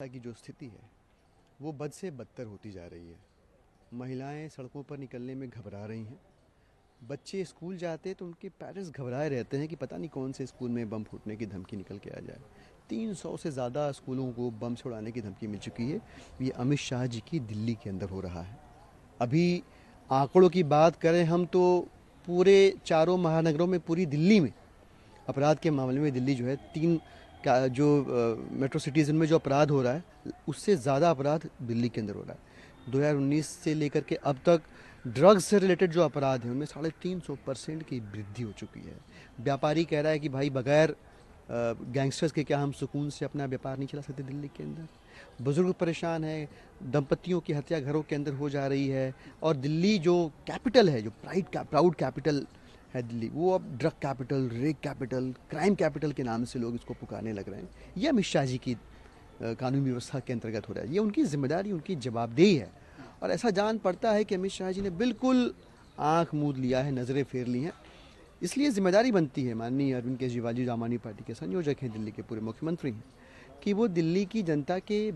की जो स्थिति है वो बद से बदतर होती जा रही है। महिलाएं सड़कों पर निकलने में घबरा रही हैं। बच्चे स्कूल जाते तो उनके पेरेंट्स घबराए रहते हैं कि पता नहीं कौन से स्कूल में बम फूटने की धमकी निकल के आ जाए। 300 से ज़्यादा स्कूलों को बम से उड़ाने की धमकी मिल चुकी है। ये अमित शाह जी की दिल्ली के अंदर हो रहा है। अभी आंकड़ों की बात करें हम तो पूरे चारों महानगरों में, पूरी दिल्ली में अपराध के मामले में दिल्ली जो है तीन का जो मेट्रो सिटीज़ में जो अपराध हो रहा है उससे ज़्यादा अपराध दिल्ली के अंदर हो रहा है। 2019 से लेकर के अब तक ड्रग्स से रिलेटेड जो अपराध हैं उनमें 350% की वृद्धि हो चुकी है। व्यापारी कह रहा है कि भाई बगैर गैंगस्टर्स के क्या हम सुकून से अपना व्यापार नहीं चला सकते दिल्ली के अंदर। बुजुर्ग परेशान है, दंपतियों की हत्या घरों के अंदर हो जा रही है। और दिल्ली जो कैपिटल है, जो प्राउड कैपिटल है दिल्ली, वो अब drug capital, rape capital, crime capital के नाम से लोग इसको पुकारने लग रहे हैं। ये अमित शाह जी की कानूनी व्यवस्था के अंतर्गत हो रहा है। ये उनकी जिम्मेदारी, उनकी जवाबदेही है। और ऐसा जान पड़ता है कि अमित शाह जी ने बिल्कुल आंख मूंद लिया है, नज़रें फेर ली हैं। इसलिए जिम्मेदारी बनती है, माननीय अरविंद केजरीवाल जी आम आदमी पार्टी के संयोजक हैं, दिल्ली के पूरे मुख्यमंत्री हैं, कि वो दिल्ली की जनता के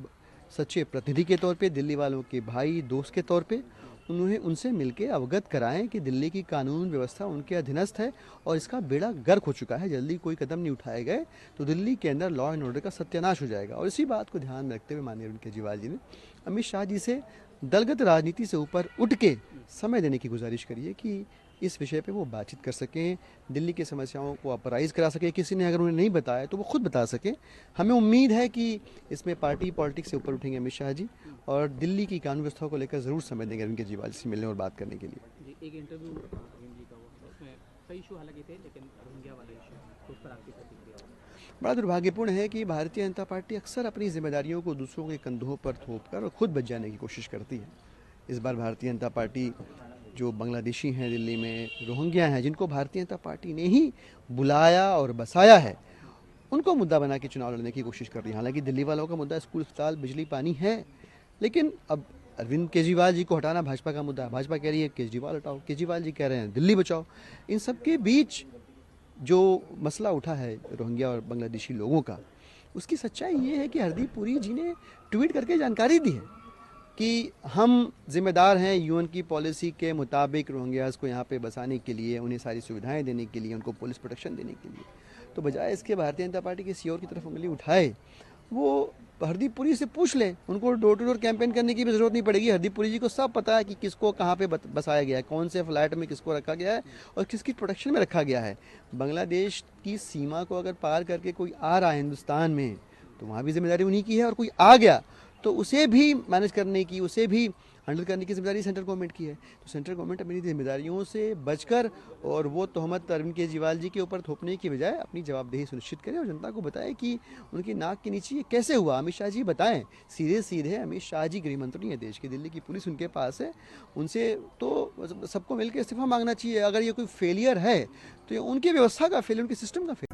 सच्चे प्रतिनिधि के तौर पे, दिल्ली वालों के भाई दोस्त के तौर पे उन्हें उनसे मिलकर अवगत कराएं कि दिल्ली की कानून व्यवस्था उनके अधीनस्थ है और इसका बेड़ा गर्क हो चुका है। जल्दी कोई कदम नहीं उठाए गए तो दिल्ली के अंदर लॉ एंड ऑर्डर का सत्यानाश हो जाएगा। और इसी बात को ध्यान में रखते हुए माननीय अरविंद केजरीवाल जी ने अमित शाह जी से दलगत राजनीति से ऊपर उठ के समय देने की गुजारिश करी है कि इस विषय पे वो बातचीत कर सकें, दिल्ली की समस्याओं को अपराइज करा सकें। किसी ने अगर उन्हें नहीं बताया तो वो खुद बता सकें। हमें उम्मीद है कि इसमें पार्टी पॉलिटिक्स से ऊपर उठेंगे अमित शाह जी और दिल्ली की कानून व्यवस्था को लेकर ज़रूर समय देंगे अरविंद केजरीवाल से मिलने और बात करने के लिए। जी, एक इंटरव्यू अरविंद जी का हुआ, उसमें कई इशू हालांकि थे, लेकिन रोहिंग्या वाला इशू, उस पर आपकी प्रतिक्रिया? बड़ा दुर्भाग्यपूर्ण है कि भारतीय जनता पार्टी अक्सर अपनी जिम्मेदारियों को दूसरों के कंधों पर थोप कर और खुद बच जाने की कोशिश करती है। इस बार भारतीय जनता पार्टी जो बांग्लादेशी हैं दिल्ली में, रोहिंग्या हैं, जिनको भारतीय जनता पार्टी ने ही बुलाया और बसाया है, उनको मुद्दा बना के चुनाव लड़ने की कोशिश कर रही है। हालांकि दिल्ली वालों का मुद्दा स्कूल, अस्पताल, बिजली, पानी है, लेकिन अब अरविंद केजरीवाल जी को हटाना भाजपा का मुद्दा है। भाजपा कह रही है केजरीवाल हटाओ, केजरीवाल जी कह रहे हैं दिल्ली बचाओ। इन सब के बीच जो मसला उठा है रोहिंग्या और बांग्लादेशी लोगों का, उसकी सच्चाई ये है कि हरदीप पुरी जी ने ट्वीट करके जानकारी दी है कि हम जिम्मेदार हैं यूएन की पॉलिसी के मुताबिक रोहिंग्यास को यहाँ पे बसाने के लिए, उन्हें सारी सुविधाएं देने के लिए, उनको पुलिस प्रोटेक्शन देने के लिए। तो बजाय इसके भारतीय जनता पार्टी के सीओ की तरफ उंगली उठाए, वो हरदीप पुरी से पूछ लें। उनको डोर टू डोर कैंपेन करने की भी ज़रूरत नहीं पड़ेगी। हरदीप पुरी जी को सब पता है कि किसको कहाँ पे बसाया गया है, कौन से फ्लैट में किसको रखा गया है और किसकी प्रोटेक्शन में रखा गया है। बांग्लादेश की सीमा को अगर पार करके कोई आ रहा है हिंदुस्तान में तो वहाँ भी जिम्मेदारी उन्हीं की है, और कोई आ गया तो उसे भी मैनेज करने की, उसे भी हैंडल करने की जिम्मेदारी सेंट्रल गवर्नमेंट की है। तो सेंट्रल गवर्नमेंट अपनी जिम्मेदारियों से बचकर और वो तोहमत अरविंद केजरीवाल जी के ऊपर थोपने की बजाय अपनी जवाबदेही सुनिश्चित करें और जनता को बताएं कि उनकी नाक के नीचे ये कैसे हुआ। अमित शाह जी बताएं, सीधे सीधे। अमित शाह जी गृह मंत्री हैं देश के, दिल्ली की पुलिस उनके पास है, उनसे तो सबको मिलकर इस्तीफा मांगना चाहिए। अगर ये कोई फेलियर है तो ये उनकी व्यवस्था का फेलियर, उनके सिस्टम का फेलियर।